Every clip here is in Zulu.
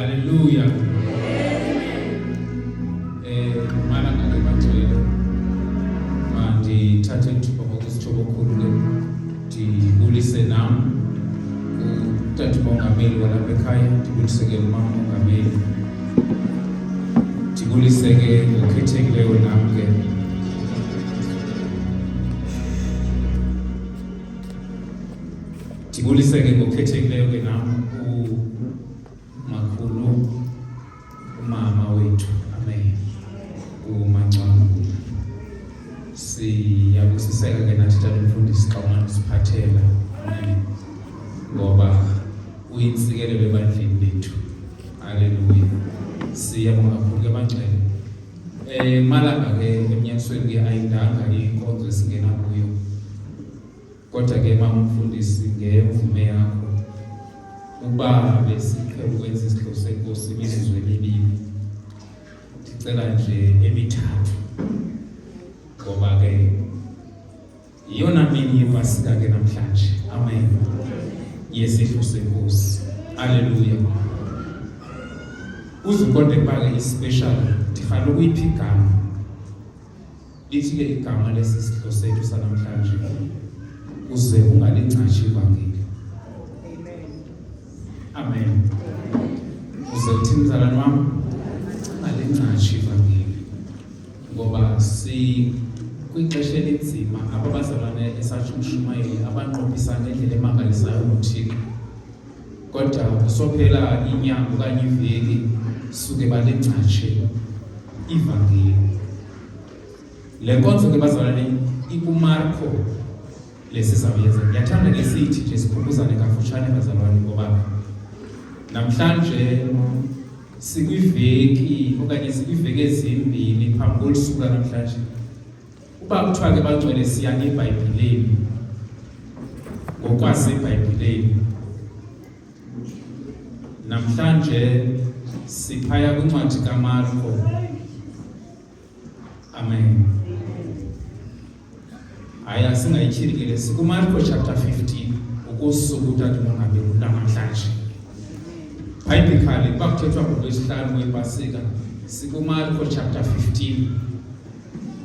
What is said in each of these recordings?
Hallelujah. Malanga ke bagcwele mandithathe ithuba ngokusithoba okhulu ke ndibulise nam utata umongameli walapha ekhaya, ndibulise ke umama umongameli, ndibulise ke ngokhethekileyo nam ke ndibulise ke ngokhethekileyo ke nam umakhulu umama wethu, amen, uMancwane. Siyabusiseka ke nathi tata umfundisi xa ungasiphathela, amen, ngoba uyintsikelelo ebandleni lethu. Haleluya. Siyabonga kakhulu ke banxele. Malanga ke emnyakisweni ke ayindanga inkonzo esingena kuyo, kodwa ke mama umfundisi ngemvume yakho uba besiqhela ukwenza isidlo senkosi imizuzwe emibili, ndicela nje emithathu, ngoba ke iyona mini yePasika ke namhlanje, amen, yesidlo senkosi. Haleluya. Uzukonde ke ispecial ndifana ukuyiphi igama, lithi ke igama lesi sidlo sethu sanamhlanje, uze ungalincashi ivangeli. Amen. Uze uthi mzalwane wami ungalincashi ivangeli, ngoba kwixesha elinzima abazalwane esathi uMshumayeli abanqophisa ngendlela emangalisayo nothixo, kodwa kusophela inyanga okanye iveki suke balincatshe ivangeli. Le nkonzo ke bazalwane ikuMarko lesizawuyenza. Ngiyathanda ke sithi nje sikhumbuzane kafutshane bazalwane, ngoba namhlanje sikwiveki okanye sikwiveki ezimbini phambi kosuku namhlanje. Uba kuthiwa ke bagcwele siya eBhayibhileni, ngokwazi eBhayibhileni, namhlanje siphaya kwincwadi kaMarko, amen. Haya singayityhili sikuMarko chapter 15 ukusuku utata umongameli namhlanje. Biblically bakuthethwa ngoLwesihlanu wePasika sikuMarko chapter 15.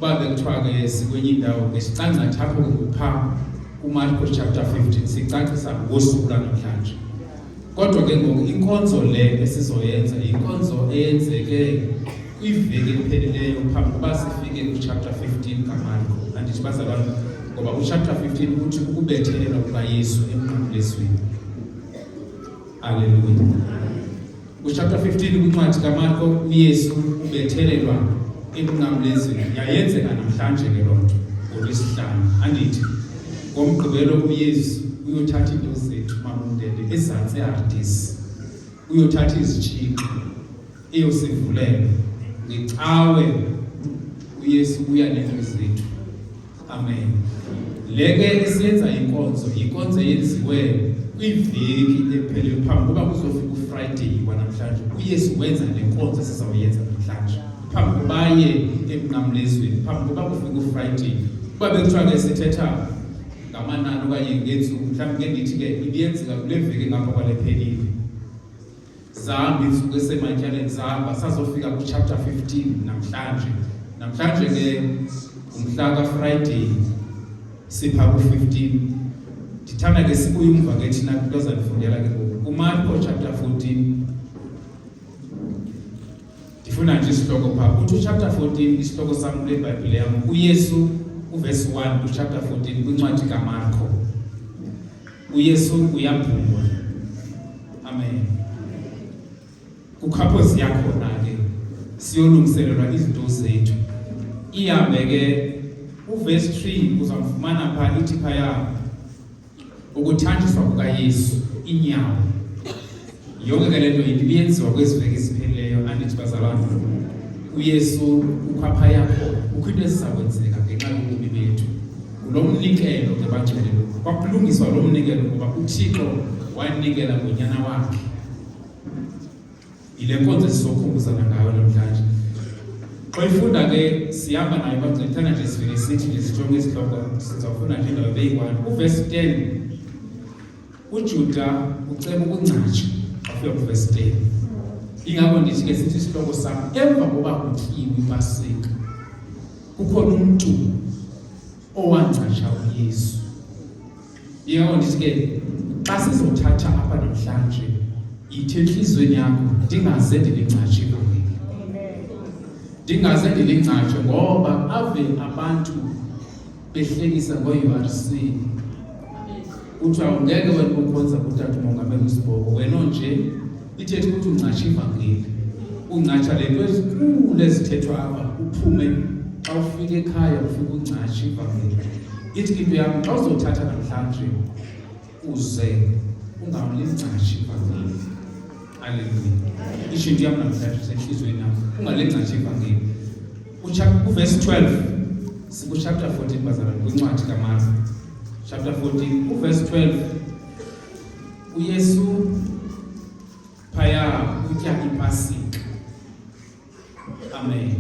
Babe kuthiwa ke sikwenye indawo ngesicangcathi apho kupha kuMarko chapter 15 sicacisa ngosuku namhlanje. Kodwa ke ngoku inkonzo le esizoyenza inkonzo eyenzeke kwiveki epheleleyo phambi kokuba sifike kuchapter 15 kaMarko. Andithi bazalwane, ngoba uchapter 15 uthi ukubethelelwa kukaYesu emnqamlezweni. Haleluya. Uchapter 15 kwincwadi kaMarko uYesu ubethelelwa emnqamlezweni. Yayenzeka namhlanje ke loo nto ngoLwesihlanu. Andithi ngomgqibelo uYesu uyothatha into zethu mamundende ezantsi eHadesi, uyothatha izitshixo eyosivulela ngecawe. uYesu uya nento zethu, amen. Leke esiyenza inkonzo yenziwe kwiveki ephele phambi kokuba kuzofika uFriday wanamhlanje. uYesu wenza le nkonzo sizawuyenza namhlanje phambi kokuba aye emnqamlezweni, phambi kokuba kufika uFriday. Kuba bekuthiwa ke sithetha ngamanani okanye ngeentsuku, mhlawumbi ke ndithi ke ibiyenzeka kule veki ngapha kwalephelile. Zihamba iintsuku esematyaleni zihamba sazofika kuchapter 15 namhlanje. Namhlanje ke umhla kaFriday sipha ku-15. Ndithanda ke sibuye umva ke thina into azandifundela ke kuMarko chapter 14. Ndifuna nje isihloko phaa. Uthi chapter 14 isihloko sam kule Bhayibhile yam, uYesu uverse 1 kuchapter 14 kwincwadi kaMarko. uYesu uyabhungwa, amen. Kukhaphozi yakhona ke siyolungiselelwa izinto zethu. Ihambe ke uverse 3 uzamfumana phaa ithi phaya ukuthanjiswa kukaYesu inyawo. Yonke ke le nto ibiyenziwa kwezi veki ziphelileyo. Andithi bazalwane, uYesu ukhapha yakho kukho into ezizakwenzeka ngenxa yobomi bethu. Kulo mnikelo ke bagcwele kwakulungiswa lo mnikelo ngoba uThixo wanikela ngonyana wakhe. Yile nkonzo sizokhumbuzana ngayo namhlanje. Xa ifunda ke sihamba nayo bagcwele, thana nje sivele sithi nje sijonge isihloko, sizawufunda nje indawo beyi-1 uverse 10. uJuda uceba ukuncatshwa afika kuverse 10. ingakho ndithi ke sithi isihloko sami emva koba kutyiwe iPasika kukhona umuntu owancatsha uYesu. Ingakho ndithi ke xa sizothatha apha namhlanje ithe enhlizweni yakho ndingaze ndilincatshe ivangeli. Ndingaze ndilincatshe ngoba ave abantu behlekisa ngo-URC. Kuthiwa ungeke wena ukhonza kutata umongameli uSibongo, wena nje ithethe ukuthi uncatshe ivangeli. Uncatsha le nto ezinkulu ezithethwa apha uphume xa ufika ekhaya ufike uncatshe ivangeli. Ithi ke into yam xa uzothatha namhlanje uze ungalincatshe ivangeli. Hallelujah. Isho into yam namhlanje senhlizweni yakho ungalincatshe ivangeli. Verse 12 chapter 14 bazalwane kwincwadi kaMarko chapter 14 verse 12 uYesu phaya utya iPasika. Amen.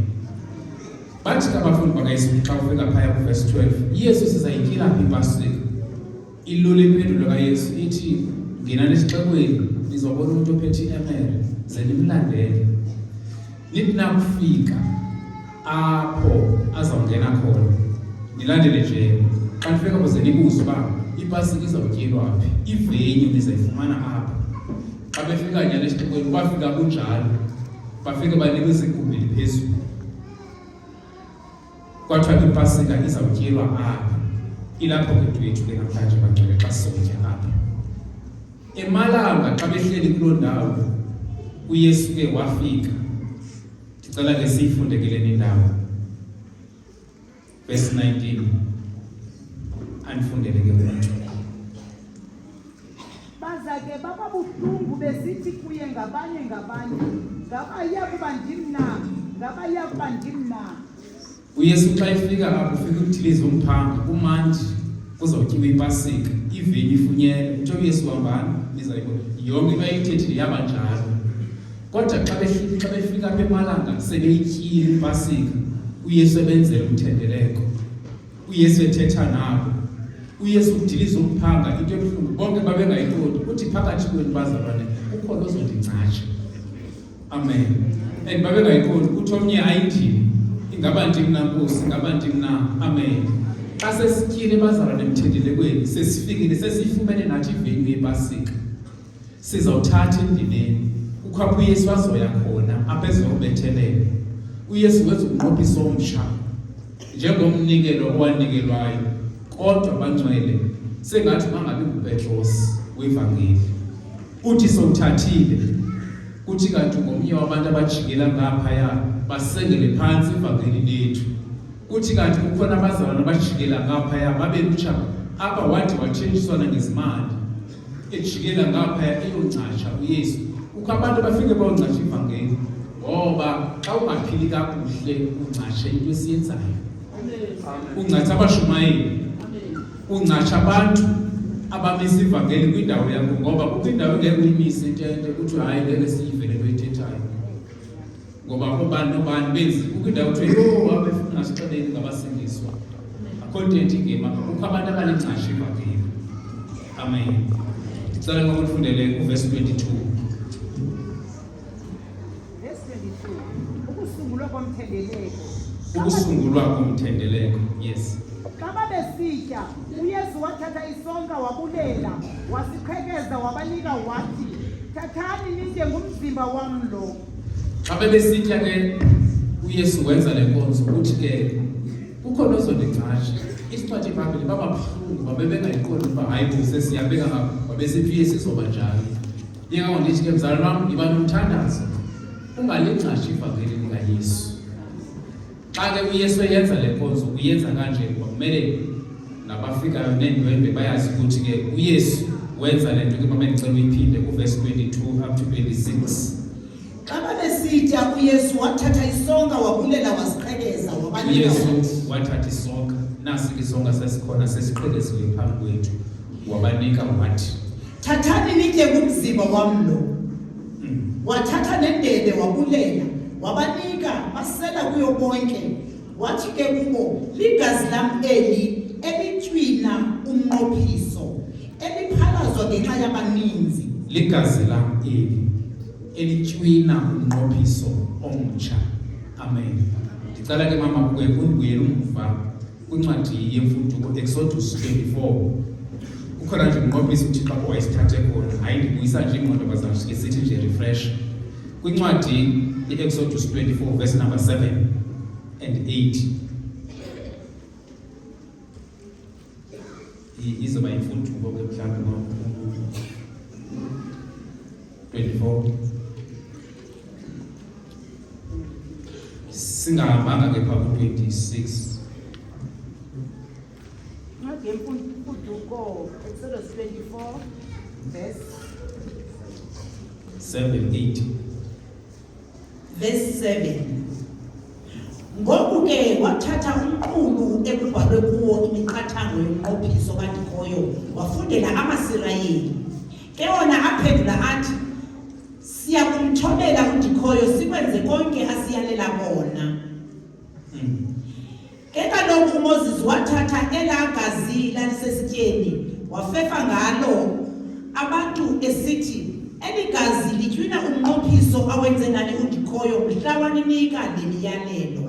Bathi abafundi bakaYesu xa ufika phaya verse 12 Yesu sizayityela iPasika. Ilule impendulo kaYesu ithi ngena nesixekweni nizobona umuntu ophethe iemere ze nimlandele. Nithi nakufika apho azawungena khona nilandele nje. Xa nifika kuze nibuze uba iPasika izawutyelwa phi, ivenyu nizayifumana apha. Xa befika nyana esixekweni bafika kunjalo, bafike banikwe igumbi liphezulu. Kwathiwa iPasika izawutyelwa apha. Ilapho ke wethu ke namhlanje bangcwele xa sizotya apha. Emalanga xa behleli kuloo ndawo uYesu ke wafika. Ndicela ke siyifundekele indawo. Verse 19. Anifundele ke umuntu. Baza ke baba buhlungu besithi kuye ngabanye ngabaya kuba ndimna. uYesu xa efika apho ufika ukudiliza umphanga kumandi kuzawutyiwa iPasika. Ivenyu ifunyele uthe uYesu hambani nizayibona yonke into ayithethile yaba njalo. Kodwa xa befika apha emalanga sebeyityile iPasika uYesu ebenzela umthendeleko. uYesu ethetha nabo. uYesu udiliza umphanga into ebuhlungu bonke babengayiqondi uthi phakathi kwenu bazalwane ukhona ozondincatsha. Amen. And babengayiqondi uthi omnye ayindini ingaba ndimna Nkosi ingaba ndimna. Amen. Xa sesityile bazalwane emthendelekweni sesifikile sesifumene nathi ivenyu yePasika sizawuthatha endileni. Kukho apho uYesu azoya khona apha ezobethelele. uYesu wenza umnqophiso omtsha njengomnikelo owanikelwayo. Kodwa bangcwele sengathi bangabi nguPetros wevangeli. Uthi sowuthathile kuthi kanti ngomnye wabantu abajikela ngaphaya basengele phansi ivangeli lethu. Kuthi kanti kukhona abazalwane abajikela ngaphaya babelutsha apha wathi wathenjiswana ngezimali ejikela ngaphaya eyoncatsha uYesu. Kukho abantu bafike bayoncatsha ivangeli ngoba xa ungaphili kakuhle uncatshe into esiyenzayo. Uncatsha abashumayeli, uncatsha abantu abamisa ivangeli kwindawo yakho ngoba kukho indawo engeke uyimise intente ukuthi hayi ngeke siyivele lo ithethayo. Ngoba obani benzi kukho indawo kuthiwa abefuna sixeleni ngabasindiswa. Content ingema kukho abantu abalincatsha ivangeli. Amen. Ndicela ngokufundele verse 22. Ukusungulwa komthendeleko. Yes. Xa besitya uYesu wathatha isonka wabulela wasiqhekeza wabanika wathi thathani nitye ngumzimba wam lo. Xa besitya ke uYesu wenza le nkonzo uthi ke ukhona ozondincatsha. Isiphathi phambili bababuhlungu babebengayiqondi uba hayi sesiyabeka ngapha babesithi uYesu izoba njalo. Ingakho ndithi ke mzalwane wam yiba nomthandazo ungalincashi ivangeli likaYesu. Xa ke uYesu eyenza le nkonzo uyenza kanje kumele nabafikayo neendwendwe bayazi ukuthi ke uYesu wenza le nto ke mama ndicela uyiphinde kuverse 22 up to 26. Xa besitya uYesu wathatha isonka wabulela wasiqhekeza wabanika. uYesu wathatha isonka nasi isonka sesikhona sesiqhekeziwe phambi kwethu wabanika wathi thathani nitye ngumzimba wam lo. Wathatha nendebe wabulela wabanika basela kuyo bonke. Wathi ke kubo ligazi lam eli elitywina umnqophiso eliphalazwa ngenxa yabaninzi. Ligazi lam eli elitywina umnqophiso omtsha. Amen. Ndicela ke mama kundibuyele umva kwincwadi yemfuduko Exodus 24. Ukhona nje umnqophiso uThixo apho wayesithathe khona. Hayi ndibuyisa nje ingqondo bazana sike sithi nje refresh. Kwincwadi Exodus 24 verse number 7 and 8. Izoba imfuduko ke mhlawumbe 24. Singahambanga ke phaa ku-26. Incwadi yemfuduko Exodus 24 verse 7-8. Verse 7. Ngoku ke wathatha umqulu ekubhalwe kuwo imiqathango yomnqophiso kaDikhoyo wafundela amaSirayeli. Ke wona aphendula athi, siya kumthobela uDikhoyo sikwenze konke asiyalela bona. Ke kaloku uMoses wathatha elagazi lalisesityeni wafefa ngalo abantu esithi, eligazi litywina umnqophiso awenze nani uDikhoyo mhla waninika le miyalelo.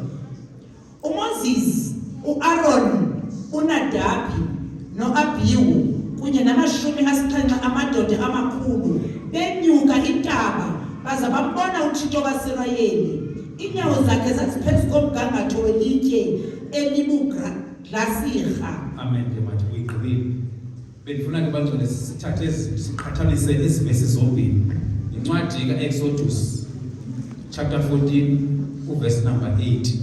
uMoses, uAaron, uNadabi noAbihu kunye nama-70 amadoda amakhulu benyuka intaba baza bambona uThixo kaSirayeli. Inyawo zakhe zaziphezu komgangatho welitye elibuglasirha. Amen ke mathi uyigqibile. Bendifuna ke bangcwele sithathe siqhathanise ezi vesi zombini. Incwadi kaExodus chapter 14 uverse number 8.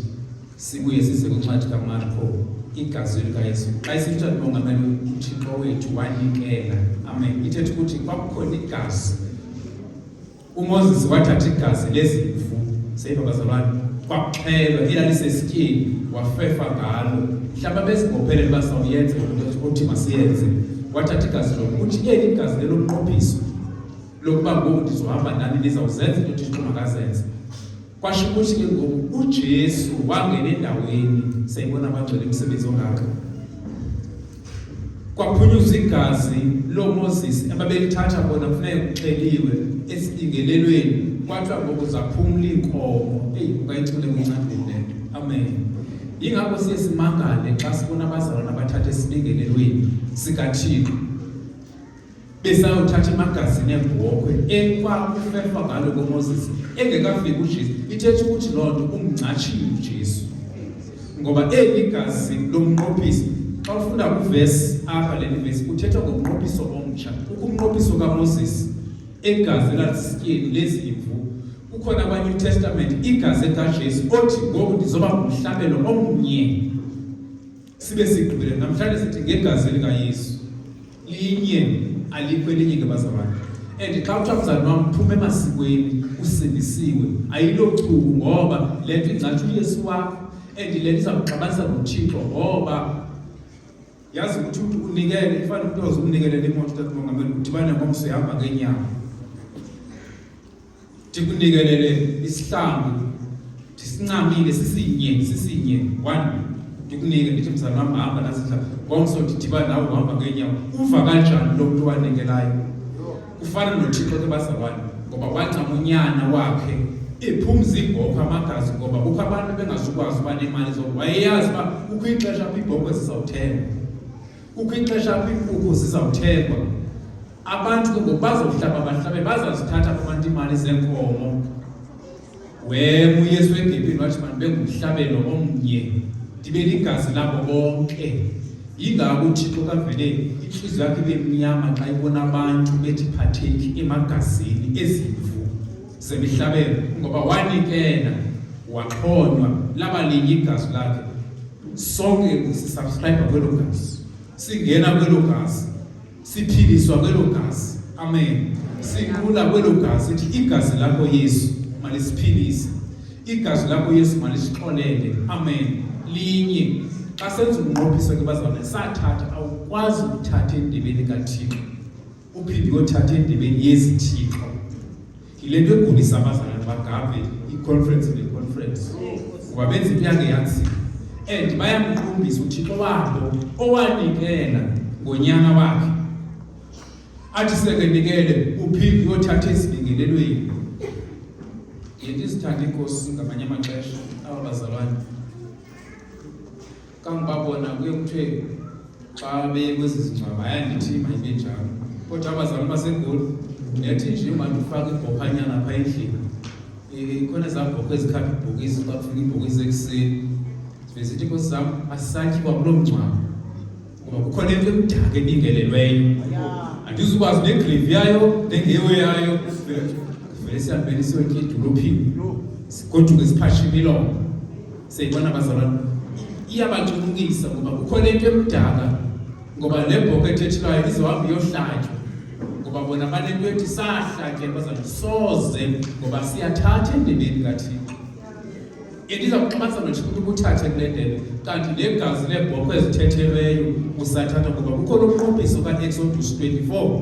Sibuye sise kwincwadi kaMarko igazi likaYesu. Xa isithetha umongameli uThixo wethu wanikela. Amen. Ithetha ukuthi kwakukhona igazi. uMoses wathatha igazi lezimvu seyibabazalwane kwaxhelwa elalisesityeni wafefa ngalo. Mhlawumbe bezibophelele basawuyenza into othi masiyenze. Wathatha igazi lokuthi eli gazi lelomnqophiso lokuba ngoku ndizohamba nani nizawuzenza into othi makazenze. Kwasho ukuthi ke ngoku uJesu wangena endaweni sayibona abagcwele umsebenzi ongaka. Kwaphunyuzwa igazi loMoses ababelithatha bona kufuneka kuxheliwe esibingelelweni kwathiwa ngoku zaphumla iinkomo. Ungayicule kwincwadi lento. Amen. Yingakho siye simangale xa sibona abazalwana abathatha esibingelelweni sikaThixo besayothatha emagazini ebhokhwe ekwakufefa ngalo koMoses engekafiki uJesu. Ithetha ukuthi loo nto umncatshile uJesu ngoba eli gazi lomnqophiso. Xa ufunda kuvesi apha leli vesi uthetha ngomnqophiso omtsha. Umnqophiso kaMoses egazi lasityeni lezimvu. Kukhona kwaNew Testament igazi likaJesu othi ngoku ndizoba ngumhlabelo omnye. Sibe sigqibile namhlanje sithi ngegazi likaYesu linye alikho elinye ke bazalwane. And xa uthatha umzali wam phuma emasikweni usindisiwe ayilochuku ngoba le nto ingcathi uYesu wakho and le nto izawuxabanisa noThixo ngoba yazi ukuthi umuntu unikele ifana umuntu ozumnikelela imoto tathi mongameli udibane ngomso ihamba ngeenyawo. Ndikunikelele isihlangu ndisincamile sisinye 1 ndikunike ndithi mzali wam hamba nasihla ngomso ndidibane nawe uhamba ngeenyawo. Uva kanjani lo muntu wanikelayo? Ufana noThixo ke bazalwane ngoba wancama unyana wakhe ephumza ibhokhwe amagazi ngoba kukho abantu bengazukwazi uba nemali zokuba wayeyazi uba kukho ixesha apho ibhokhwe zizawuthengwa, kukho ixesha apho iinkukhu zizawuthengwa. Abantu ke ngoku bazawuhlaba bahlabe bazazithatha abantu imali zeenkomo. uYesu eGibhithe wathi mandibe ngumhlabelo omnye ndibe ligazi labo bonke. Yingako uThixo kavele inhliziyo yakhe ibe mnyama xa ibona abantu bethi partake emagazini ezimvu zemihlabelo ngoba wanikela waxhonywa laba linye igazi lakhe. Sonke sisubscribe kwelo gazi, singena kwelo gazi, siphiliswa kwelo gazi. Amen. Sikhula kwelo gazi sithi igazi lakho Yesu malisiphilise, igazi lakho Yesu malisixolele. Amen. Linye xa senza umnqophiso ke bazalwane sathatha awukwazi ukuthatha endibeni kaThixo uphinde uyothatha endibeni yezithixo. Yile nto egulisa abazalwane bagabe i-conference ne-conference ngoba benza into yangeyansini and bayamqumbisa uThixo wabo owanikela ngonyana wakhe athi sekenikele uphinde uyothatha esibingelelweni Yendizithanda inkosi ngamanye amaxesha aba bazalwane. Kangibabona kuye kuthiwe xa beye kwezi zingcwaba ayandithi mayibe njalo. Kodwa abazalwane baseGoli nethi nje mandifake ibhokhanyana apha endlini. Khona zabhokho ezikhapha ibhokisi xa kufika ibhokisi ekuseni. Zithi inkosi zam asisatyiwa kulo mngcwabo. Ngoba kukhona into emdaka ebingelelweyo. Andizukwazi negrave yayo nengeyo yayo. Vele siyambeni siyotya edolophini. Sigoduke siphatshe imilomo. Siyibona abazalwane. Iyabaculukisa ngoba kukhona into emdaka. Ngoba le bhokho ethethelayo izohamba iyohlatywa. Ngoba bona banento ethi sahlatya bazalwane soze ngoba siyathatha endebeni kaThixo. Ndizawuxabisa nothixo ukuthatha kule ndebe kanti legazi leebhokhwe ezithethelweyo usathatha ngoba kukho lo mnqophiso ka-Exodus 24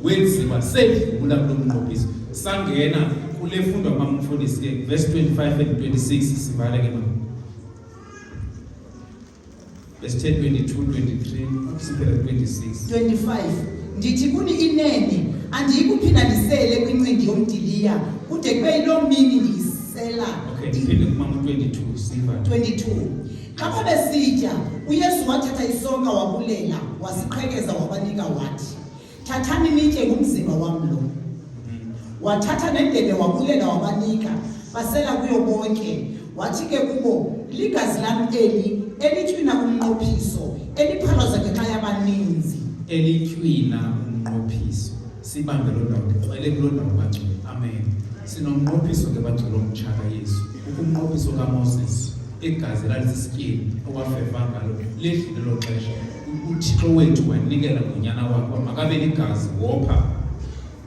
wenziwa sedlula kulo mnqophiso sangena kule fundo kwamfundisi ke verse 25 and 26 sivale ke mama verse 10 22 23 siphela 26 25 ndithi kuni inene andiyikuphindanisele kwincindi yomdiliya kude kube yilo mini ndiyisela. Iphinde kumama 22 siva 22 xa besitya uYesu wathatha isonka wabulela wasiqhekeza wabanika wathi thathani nitye ngumzimba wam lo. Wathatha nendebe wabulela wabanika basela kuyo bonke wathi ke kubo ligazi lam eli elitywina umnqophiso eliphalaza ngenxa yabaninzi. Elitywina umnqophiso sibambe lo ndawo ele kulo ndawo bangcwele. Amen. Sinomnqophiso ke bangcwele omtshaka Yesu. Umnqophiso kaMoses igazi lalisisityeni okwafeva ngalo ledlule lo xesha. UThixo wethu wanikela ngonyana wakhe makabe ligazi wopha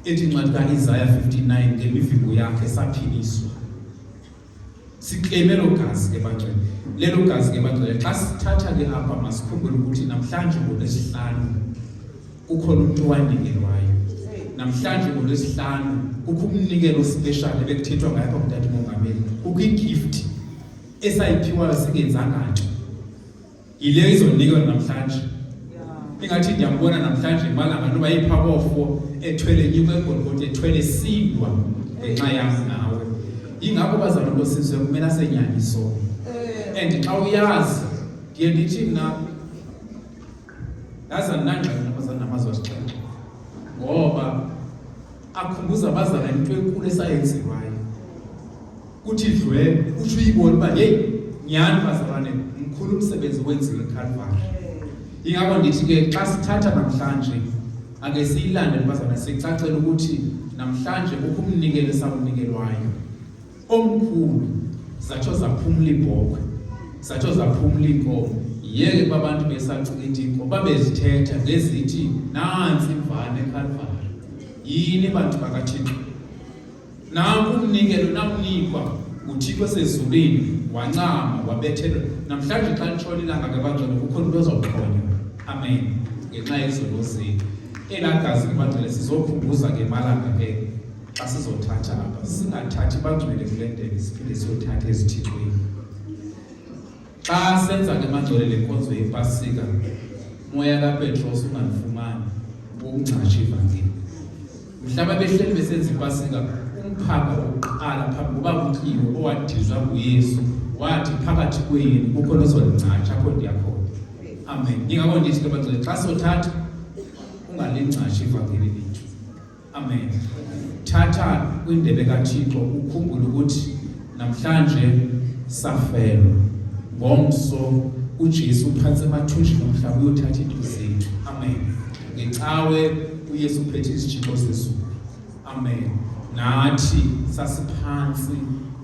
ethi incwadi kaIsaya 59 ngemivimbo yakhe saphiliswa. Sikleme lo gazi ke bangcwele. Lelo gazi ke bangcwele xa sithatha ke apha masikhumbule ukuthi namhlanje ngoLwesihlanu ukhona umuntu owanikelwayo. Namhlanje ngoLwesihlanu kukho umnikelo special ebekuthethwa ngayo apha kuDade Mongameli. Kukho igift esayiphiwayo singenzanga nto. Yile izonikelwa namhlanje. Ingathi ndiyambona namhlanje malanga noba iphakofo ethwele inyuku eGolgotha ethwele sindwa ngenxa yami nawe. Ingakho bazalwane bosizwe kumele senyanyiso. And xa uyazi ndiye ndithi mna yaza nangxaki nabazalwane namazwi asixhenxe. Ngoba akhumbuza abazalwane into enkulu esayenziwayo. Uthi dlwe uthi uyibone uba hey nyani bazalwane mkhulu umsebenzi owenziwe eCalvary. Ingakho ndithi ke xa sithatha namhlanje ake siyilande bazalwane sicacela ukuthi namhlanje kukho umnikelo esawunikelwayo omkhulu. Zatsho zaphumula ibhokhwe zatsho zaphumula inkomo. Yeke babantu besacikitha inkomo babezithetha ngezithi nansi imvana eCalvary. Yini bantu bakaThixo nanku umnikelo namnikwa uThixo sezulwini wancama wabethela. Namhlanje xa litshona ilanga ke bangcwele kukho into ozawuxhonywa. Amen. Ngenxa yezono zenu elagazi bangcwele sizokhumbuza ke malanga ke xa sizothatha apha singathathi bangcwele kule ndebe siphinde siyothatha ezithixweni. Xa senza ke bangcwele le nkonzo yePasika moya kaPetros unganifumani ukungcasha ivangeli. Mhlaba behleli besenza iPasika umphanga oqala phambi kuba kutyiwe owadizwa nguYesu wathi phakathi kwenu kukho nozolincasha apho ndiyakhona. Amen. Ingakho ndithi ke bangcwele xa sothatha ungalincashi ivangeli lethu. Amen. Thatha kwindebe kaThixo ukhumbule ukuthi namhlanje safelwa ngomso uJesu phansi emathunjini omhlaba uyothatha into zethu. Amen. Ngecawe uYesu uphethe isijixo sezulu. Amen. Nathi sasiphansi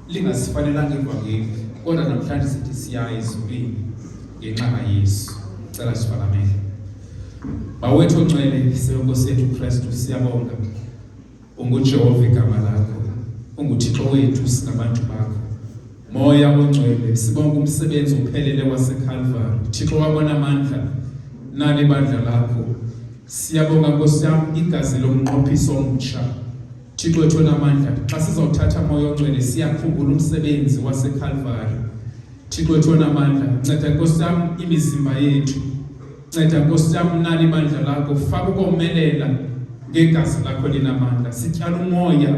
lingasifanelanga ivangeli kodwa namhlanje sithi siyaya ezulwini ngenxa kaYesu. Cela sifakamele. Bawethu onxele senkosi yethu uKristu siyabonga. UnguJehova igama lakho. UnguThixo wethu singabantu bakho. Moya ongcwele sibonga umsebenzi ophelele waseCalvary. Thixo wabona amandla nani bandla lakho. Siyabonga Nkosi yami igazi lomnqophiso omtsha. Thixo wethu onamandla xa sizawuthatha moya ongcwele siyakhumbula umsebenzi waseCalvary. Thixo wethu onamandla nceda Nkosi yami imizimba yethu. Nceda Nkosi yami nani bandla lakho faka ukomelela ngegazi lakho linamandla. Sityala umoya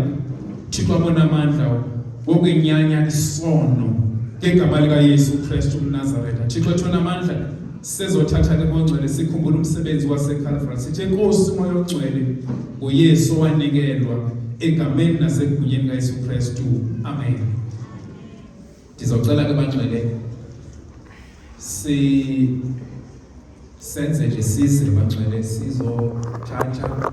Thixo wabona amandla wokunyanya isono ngegama lika Yesu Kristu uMnazaretha. Thixo thona amandla sizothatha ke ngongcwele sikhumbula umsebenzi waseCalvary. Sithi Nkosi Moya Ongcwele uYesu wanikelwa egameni nasegunyeni kaYesu Kristu. Amen. Ndizocela ke bangcwele senze nje size bangcwele sizothatha